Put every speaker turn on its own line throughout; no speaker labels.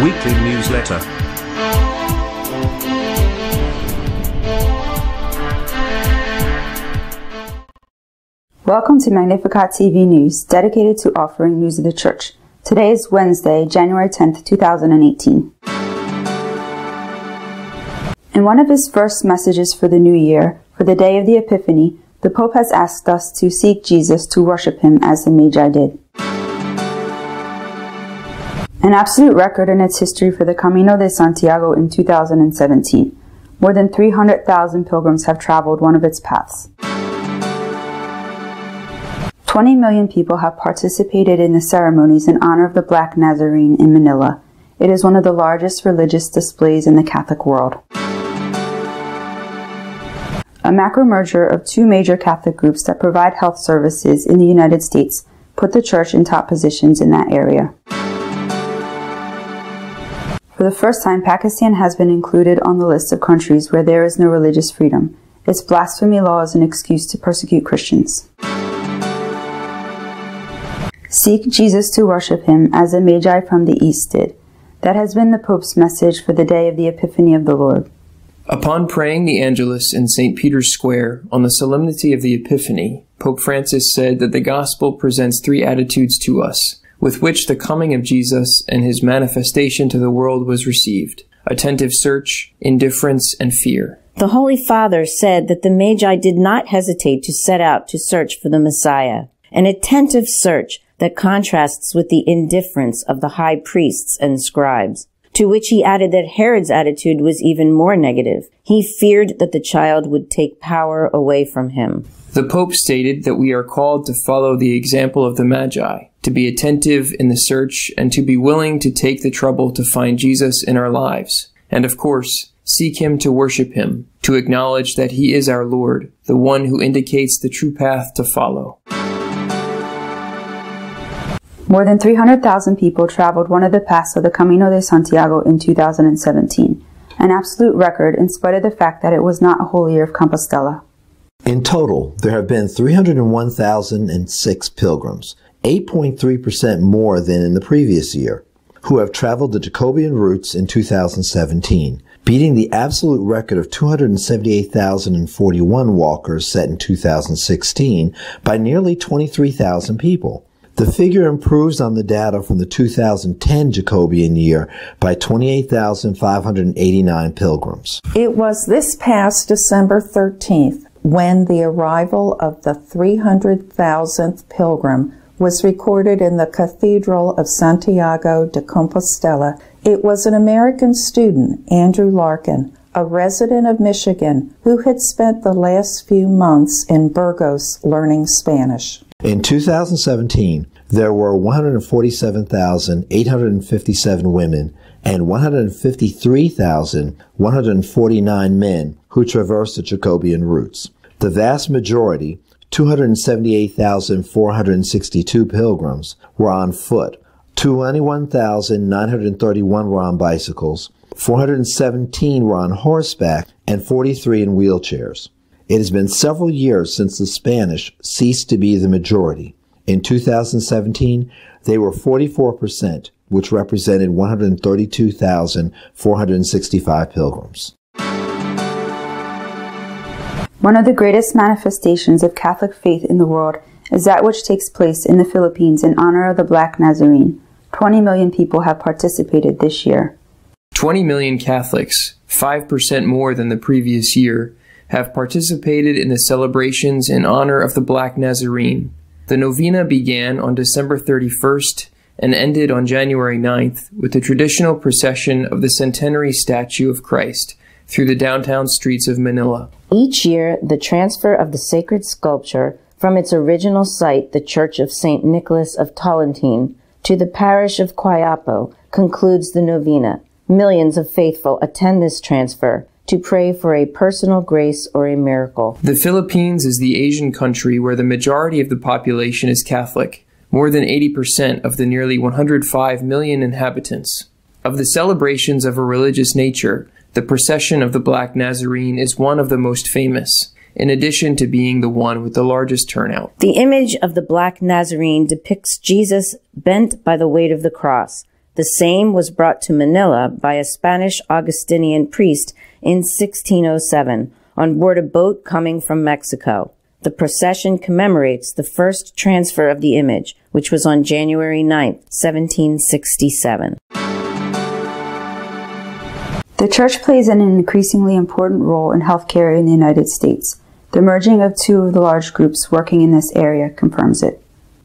Weekly Newsletter.
Welcome to Magnificat TV News, dedicated to offering news of the Church. Today is Wednesday, January 10th, 2018. In one of his first messages for the new year, for the day of the Epiphany, the Pope has asked us to seek Jesus, to worship him as the Magi did. An absolute record in its history for the Camino de Santiago in 2017. More than 300,000 pilgrims have traveled one of its paths. 20 million people have participated in the ceremonies in honor of the Black Nazarene in Manila. It is one of the largest religious displays in the Catholic world. A macro merger of two major Catholic groups that provide health services in the United States put the Church in top positions in that area. For the first time, Pakistan has been included on the list of countries where there is no religious freedom. Its blasphemy law is an excuse to persecute Christians. Seek Jesus, to worship him as the Magi from the East did. That has been the Pope's message for the day of the Epiphany of the Lord.
Upon praying the Angelus in St. Peter's Square on the solemnity of the Epiphany, Pope Francis said that the Gospel presents three attitudes to us, with which the coming of Jesus and his manifestation to the world was received: attentive search, indifference, and fear.
The Holy Father said that the Magi did not hesitate to set out to search for the Messiah. An attentive search that contrasts with the indifference of the high priests and scribes, to which he added that Herod's attitude was even more negative. He feared that the child would take power away from him.
The Pope stated that we are called to follow the example of the Magi, to be attentive in the search, and to be willing to take the trouble to find Jesus in our lives. And of course, seek him, to worship him, to acknowledge that he is our Lord, the one who indicates the true path to follow.
More than 300,000 people traveled one of the paths of the Camino de Santiago in 2017, an absolute record in spite of the fact that it was not a whole year of Compostela.
In total, there have been 301,006 pilgrims, 8.3% more than in the previous year, who have traveled the Jacobean routes in 2017, beating the absolute record of 278,041 walkers set in 2016 by nearly 23,000 people. The figure improves on the data from the 2010 Jacobean year by 28,589 pilgrims.
It was this past December 13th when the arrival of the 300,000th pilgrim was recorded in the Cathedral of Santiago de Compostela. It was an American student, Andrew Larkin, a resident of Michigan, who had spent the last few months in Burgos learning Spanish.
In 2017, there were 147,857 women and 153,149 men who traversed the Jacobean routes. The vast majority, 278,462 pilgrims, were on foot, 21,931 were on bicycles, 417 were on horseback, and 43 in wheelchairs. It has been several years since the Spanish ceased to be the majority. In 2017, they were 44%, which represented 132,465 pilgrims.
One of the greatest manifestations of Catholic faith in the world is that which takes place in the Philippines in honor of the Black Nazarene. 20 million people have participated this year.
20 million Catholics, 5% more than the previous year, have participated in the celebrations in honor of the Black Nazarene. The novena began on December 31st and ended on January 9th with the traditional procession of the centenary statue of Christ through the downtown streets of Manila.
Each year, the transfer of the sacred sculpture from its original site, the Church of St. Nicholas of Tolentine, to the parish of Quiapo, concludes the novena. Millions of faithful attend this transfer to pray for a personal grace or a miracle.
The Philippines is the Asian country where the majority of the population is Catholic, more than 80% of the nearly 105 million inhabitants. Of the celebrations of a religious nature, the procession of the Black Nazarene is one of the most famous, in addition to being the one with the largest turnout.
The image of the Black Nazarene depicts Jesus bent by the weight of the cross, The same was brought to Manila by a Spanish Augustinian priest in 1607 on board a boat coming from Mexico. The procession commemorates the first transfer of the image, which was on January 9, 1767.
The Church plays an increasingly important role in healthcare in the United States. The merging of two of the large groups working in this area confirms it.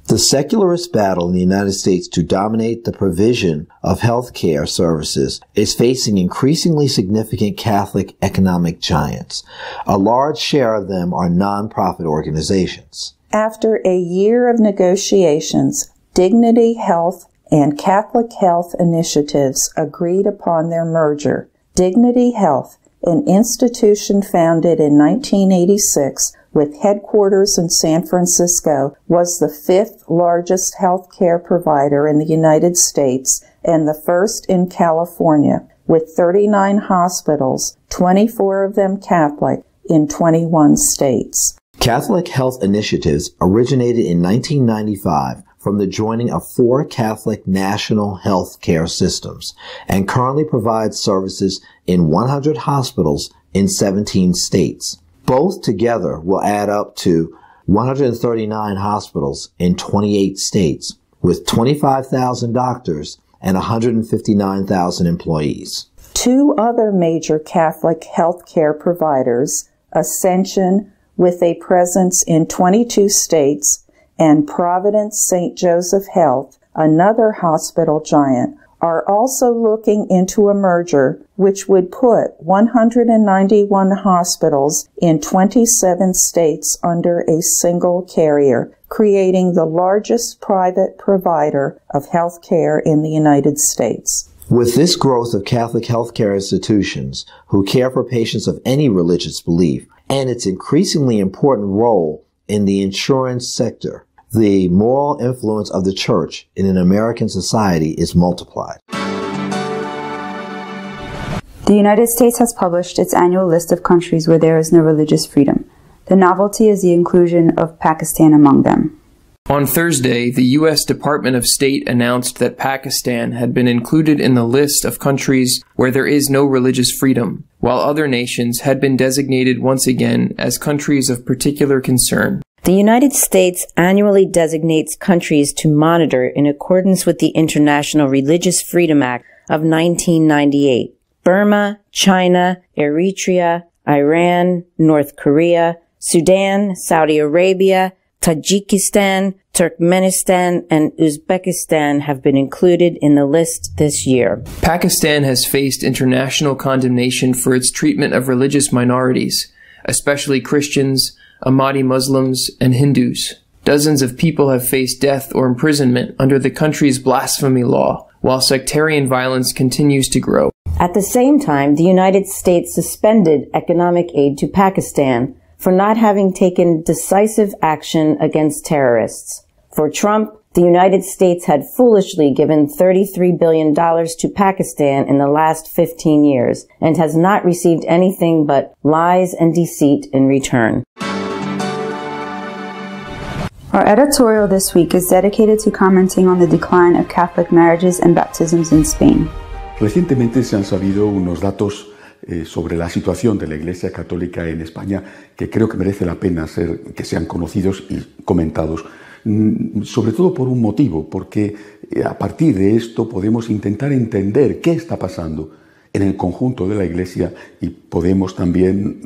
The secularist battle in the United States to dominate the provision of health care services is facing increasingly significant Catholic economic giants. A large share of them are nonprofit organizations.
After a year of negotiations, Dignity Health and Catholic Health Initiatives agreed upon their merger. Dignity Health, an institution founded in 1986 with headquarters in San Francisco, was the fifth largest healthcare provider in the United States and the first in California, with 39 hospitals, 24 of them Catholic, in 21 states.
Catholic Health Initiatives originated in 1995 from the joining of 4 Catholic national health care systems and currently provides services in 100 hospitals in 17 states. Both together will add up to 139 hospitals in 28 states with 25,000 doctors and 159,000 employees.
2 other major Catholic healthcare providers, Ascension, with a presence in 22 states, and Providence St. Joseph Health, another hospital giant, are also looking into a merger which would put 191 hospitals in 27 states under a single carrier, creating the largest private provider of health care in the United States.
With this growth of Catholic healthcare institutions who care for patients of any religious belief, and its increasingly important role in the insurance sector, the moral influence of the Church in an American society is multiplied.
The United States has published its annual list of countries where there is no religious freedom. The novelty is the inclusion of Pakistan among them.
On Thursday, the U.S. Department of State announced that Pakistan had been included in the list of countries where there is no religious freedom, while other nations had been designated once again as countries of particular concern.
The United States annually designates countries to monitor in accordance with the International Religious Freedom Act of 1998. Burma, China, Eritrea, Iran, North Korea, Sudan, Saudi Arabia, Tajikistan, Turkmenistan, and Uzbekistan have been included in the list this year.
Pakistan has faced international condemnation for its treatment of religious minorities, especially Christians, Ahmadi Muslims, and Hindus. Dozens of people have faced death or imprisonment under the country's blasphemy law, while sectarian violence continues to grow.
At the same time, the United States suspended economic aid to Pakistan for not having taken decisive action against terrorists. For Trump, the United States had foolishly given $33 billion to Pakistan in the last 15 years and has not received anything but lies and deceit in return.
Our editorial this week is dedicated to commenting on the decline of Catholic marriages and baptisms in Spain.
Recientemente se han sabido unos datos sobre la situación de la Iglesia Católica en España que creo que merece la pena que sean conocidos y comentados, sobre todo por un motivo, porque a partir de esto podemos intentar entender qué está pasando en el conjunto de la Iglesia y podemos también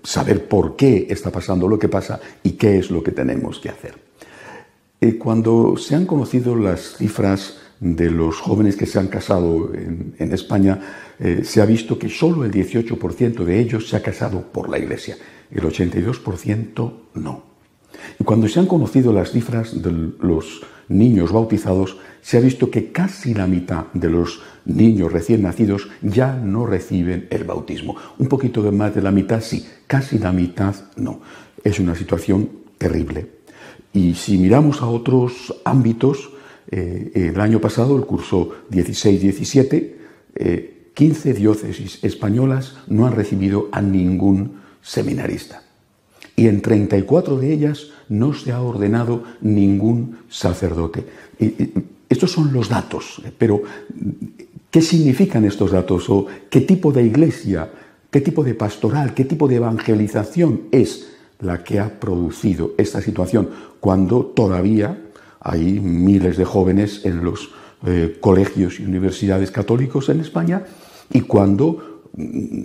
saber por qué está pasando lo que pasa y qué es lo que tenemos que hacer. Cuando se han conocido las cifras de los jóvenes que se han casado en España, se ha visto que solo el 18% de ellos se ha casado por la Iglesia, el 82% no. Y cuando se han conocido las cifras de los niños bautizados, se ha visto que casi la mitad de los niños recién nacidos ya no reciben el bautismo. Un poquito más de la mitad sí, casi la mitad no. Es una situación terrible. Y si miramos a otros ámbitos, el año pasado, el curso 16-17, 15 diócesis españolas no han recibido a ningún seminarista. Y en 34 de ellas no se ha ordenado ningún sacerdote. Estos son los datos, pero ¿qué significan estos datos? ¿O qué tipo de iglesia, qué tipo de pastoral, qué tipo de evangelización es la que ha producido esta situación cuando todavía hay miles de jóvenes en los colegios y universidades católicos en España y cuando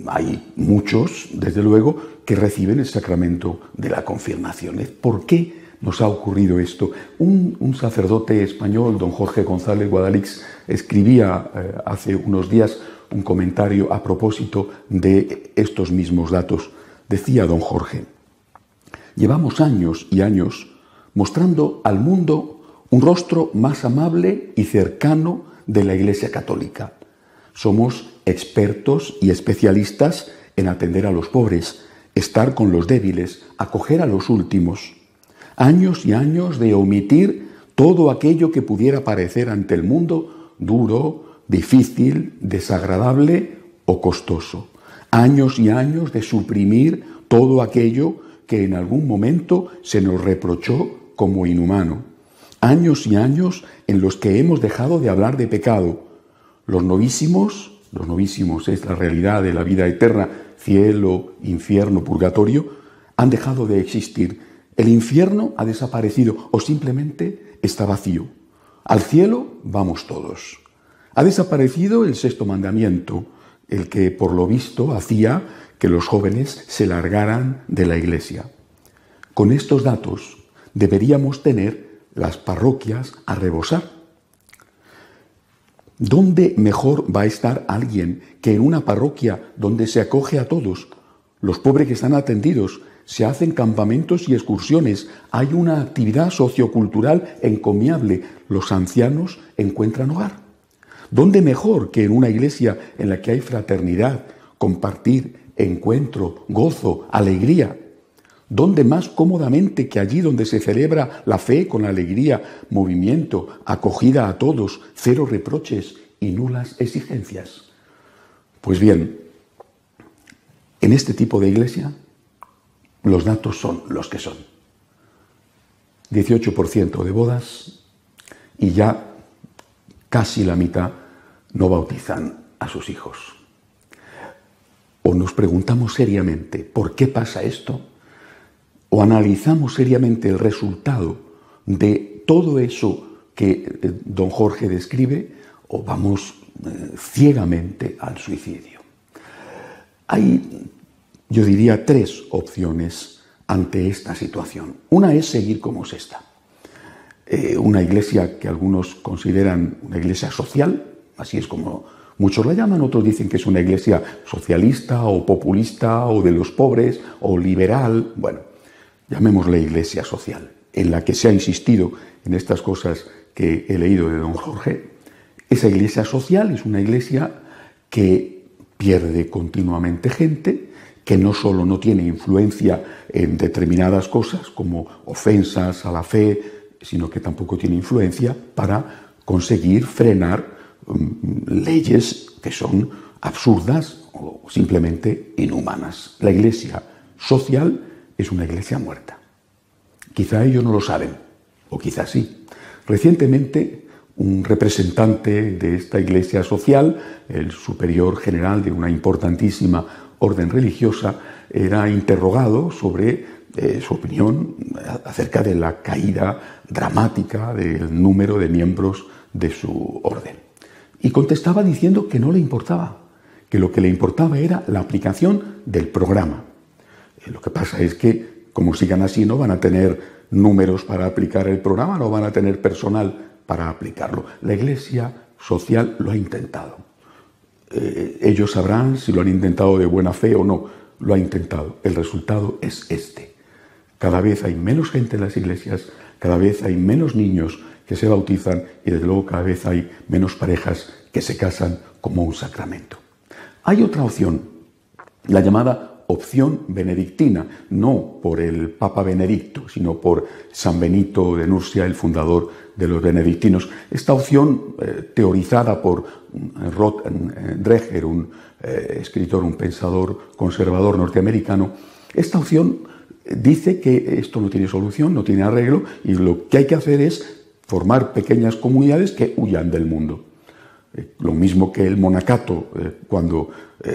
hay muchos, desde luego, que reciben el sacramento de la confirmación? ¿Por qué nos ha ocurrido esto? Un sacerdote español, don Jorge González Guadalix, escribía hace unos días un comentario a propósito de estos mismos datos. Decía don Jorge: llevamos años y años mostrando al mundo un rostro más amable y cercano de la Iglesia Católica. Somos expertos y especialistas en atender a los pobres, estar con los débiles, acoger a los últimos. Años y años de omitir todo aquello que pudiera parecer ante el mundo duro, difícil, desagradable o costoso. Años y años de suprimir todo aquello que en algún momento se nos reprochó como inhumano. Años y años en los que hemos dejado de hablar de pecado. Los novísimos es la realidad de la vida eterna, cielo, infierno, purgatorio, han dejado de existir. El infierno ha desaparecido o simplemente está vacío. Al cielo vamos todos. Ha desaparecido el sexto mandamiento, el que por lo visto hacía que los jóvenes se largaran de la iglesia. Con estos datos deberíamos tener las parroquias a rebosar. ¿Dónde mejor va a estar alguien que en una parroquia donde se acoge a todos? Los pobres que están atendidos, se hacen campamentos y excursiones, hay una actividad sociocultural encomiable, los ancianos encuentran hogar. ¿Dónde mejor que en una iglesia en la que hay fraternidad, compartir, encuentro, gozo, alegría? ¿Dónde más cómodamente que allí donde se celebra la fe con alegría, movimiento, acogida a todos, cero reproches y nulas exigencias? Pues bien, en este tipo de iglesia los datos son los que son. 18% de bodas y ya casi la mitad no bautizan a sus hijos. O nos preguntamos seriamente, ¿por qué pasa esto? O analizamos seriamente el resultado de todo eso que don Jorge describe, o vamos ciegamente al suicidio. Hay, yo diría, tres opciones ante esta situación. Una es seguir como se está. Una iglesia que algunos consideran una iglesia social, así es como muchos la llaman, otros dicen que es una iglesia socialista o populista o de los pobres o liberal, bueno, llamémosle iglesia social, en la que se ha insistido en estas cosas que he leído de don Jorge. Esa iglesia social es una iglesia que pierde continuamente gente, que no solo no tiene influencia en determinadas cosas como ofensas a la fe, sino que tampoco tiene influencia para conseguir frenar leyes que son absurdas o simplemente inhumanas. La iglesia social es una iglesia muerta. Quizá ellos no lo saben, o quizá sí. Recientemente, un representante de esta iglesia social, el superior general de una importantísima orden religiosa, era interrogado sobre su opinión acerca de la caída dramática del número de miembros de su orden. Y contestaba diciendo que no le importaba, que lo que le importaba era la aplicación del programa. Lo que pasa es que, como sigan así, no van a tener números para aplicar el programa, no van a tener personal para aplicarlo. La iglesia social lo ha intentado. Ellos sabrán si lo han intentado de buena fe o no. Lo ha intentado. El resultado es este. Cada vez hay menos gente en las iglesias, cada vez hay menos niños que se bautizan y desde luego cada vez hay menos parejas que se casan como un sacramento. Hay otra opción, la llamada opción benedictina, no por el Papa Benedicto, sino por San Benito de Nursia, el fundador de los benedictinos. Esta opción, teorizada por Rod Dreher, un escritor, un pensador conservador norteamericano, esta opción dice que esto no tiene solución, no tiene arreglo, y lo que hay que hacer es formar pequeñas comunidades que huyan del mundo. Lo mismo que el monacato, cuando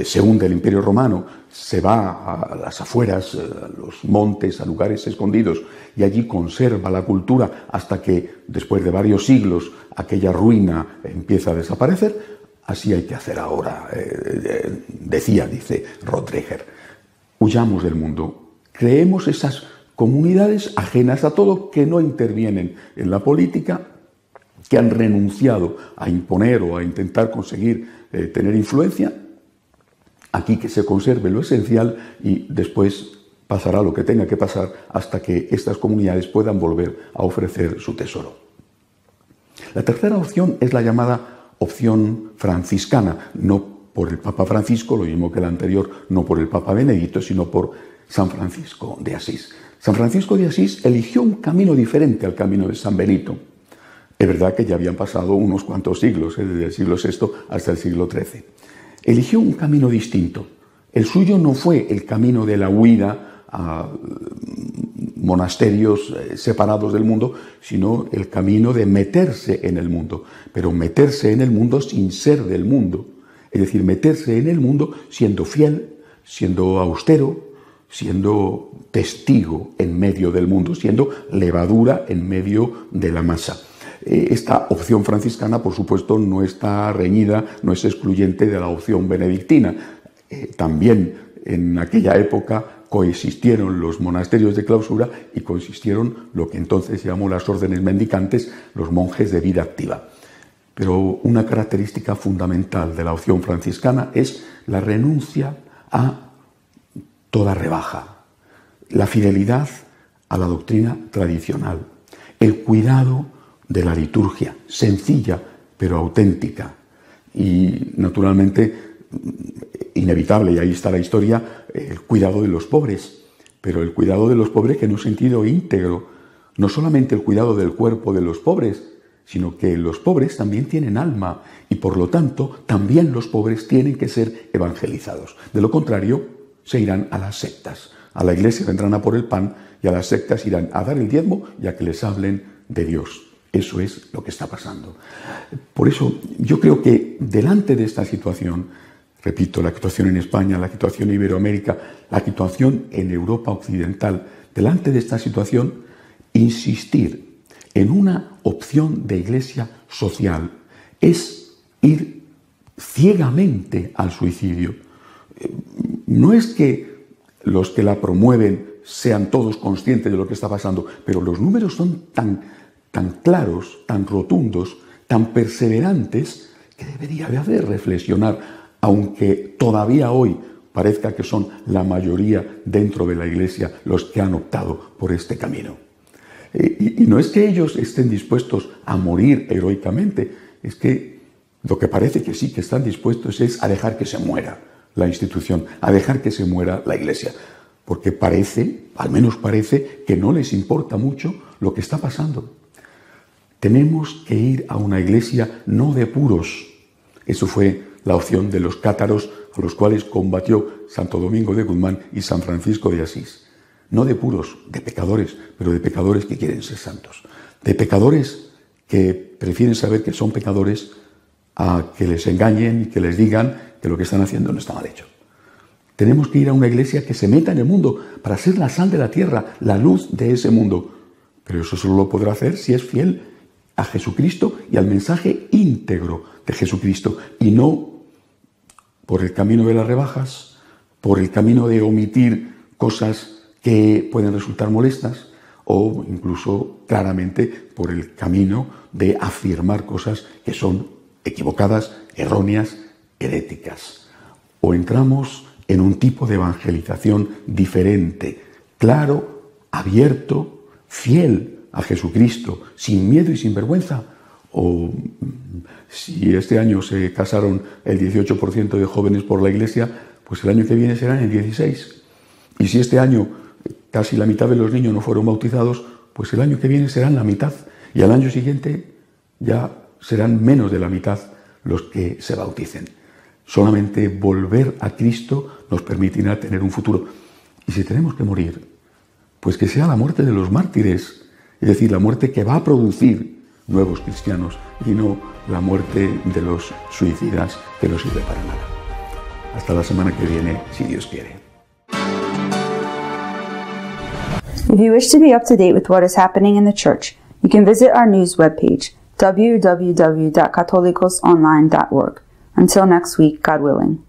se hunde el Imperio Romano, se va a las afueras, a los montes, a lugares escondidos, y allí conserva la cultura hasta que, después de varios siglos, aquella ruina empieza a desaparecer. Así hay que hacer ahora, dice Rottrecher. Huyamos del mundo, creemos esas comunidades ajenas a todo, que no intervienen en la política, que han renunciado a imponer o a intentar conseguir tener influencia. Aquí que se conserve lo esencial y después pasará lo que tenga que pasar hasta que estas comunidades puedan volver a ofrecer su tesoro. La tercera opción es la llamada opción franciscana, no por el Papa Francisco, lo mismo que la anterior, no por el Papa Benedicto, sino por San Francisco de Asís. San Francisco de Asís eligió un camino diferente al camino de San Benito. Es verdad que ya habían pasado unos cuantos siglos, desde el siglo VI hasta el siglo XIII. Eligió un camino distinto. El suyo no fue el camino de la huida a monasterios separados del mundo, sino el camino de meterse en el mundo, pero meterse en el mundo sin ser del mundo. Es decir, meterse en el mundo siendo fiel, siendo austero, siendo testigo en medio del mundo, siendo levadura en medio de la masa. Esta opción franciscana, por supuesto, no está reñida, no es excluyente de la opción benedictina. También en aquella época coexistieron los monasterios de clausura y coexistieron lo que entonces llamó las órdenes mendicantes, los monjes de vida activa. Pero una característica fundamental de la opción franciscana es la renuncia a toda rebaja, la fidelidad a la doctrina tradicional, el cuidado de la liturgia, sencilla pero auténtica. Y naturalmente, inevitable, y ahí está la historia, el cuidado de los pobres, pero el cuidado de los pobres que en un sentido íntegro, no solamente el cuidado del cuerpo de los pobres, sino que los pobres también tienen alma y por lo tanto también los pobres tienen que ser evangelizados. De lo contrario, se irán a las sectas. A la iglesia vendrán a por el pan y a las sectas irán a dar el diezmo y a que les hablen de Dios. Eso es lo que está pasando. Por eso yo creo que delante de esta situación, repito, la situación en España, la situación en Iberoamérica, la situación en Europa occidental, delante de esta situación, insistir en una opción de iglesia social es ir ciegamente al suicidio. No es que los que la promueven sean todos conscientes de lo que está pasando, pero los números son tan claros, tan rotundos, tan perseverantes, que debería de hacer reflexionar, aunque todavía hoy parezca que son la mayoría dentro de la Iglesia los que han optado por este camino. Y no es que ellos estén dispuestos a morir heroicamente, es que lo que parece que sí que están dispuestos es a dejar que se muera la institución, a dejar que se muera la Iglesia, porque parece, al menos parece, que no les importa mucho lo que está pasando. Tenemos que ir a una iglesia no de puros. Eso fue la opción de los cátaros a los cuales combatió Santo Domingo de Guzmán y San Francisco de Asís. No de puros, de pecadores, pero de pecadores que quieren ser santos. De pecadores que prefieren saber que son pecadores a que les engañen y que les digan que lo que están haciendo no está mal hecho. Tenemos que ir a una iglesia que se meta en el mundo para ser la sal de la tierra, la luz de ese mundo. Pero eso solo lo podrá hacer si es fiel a Jesucristo y al mensaje íntegro de Jesucristo, y no por el camino de las rebajas, por el camino de omitir cosas que pueden resultar molestas, o incluso claramente por el camino de afirmar cosas que son equivocadas, erróneas, heréticas. O entramos en un tipo de evangelización diferente, claro, abierto, fiel a Jesucristo, sin miedo y sin vergüenza. O si este año se casaron el 18% de jóvenes por la Iglesia, pues el año que viene serán el 16%. Y si este año casi la mitad de los niños no fueron bautizados, pues el año que viene serán la mitad. Y al año siguiente ya serán menos de la mitad los que se bauticen. Solamente volver a Cristo nos permitirá tener un futuro. Y si tenemos que morir, pues que sea la muerte de los mártires, es decir, la muerte que va a producir nuevos cristianos y no la muerte de los suicidas, que no sirve para nada. Hasta la semana que viene, si Dios quiere.
If you wish to be up to date with what is happening in the church, you can visit our news webpage, www.catolicosonline.org. Until next week, God willing.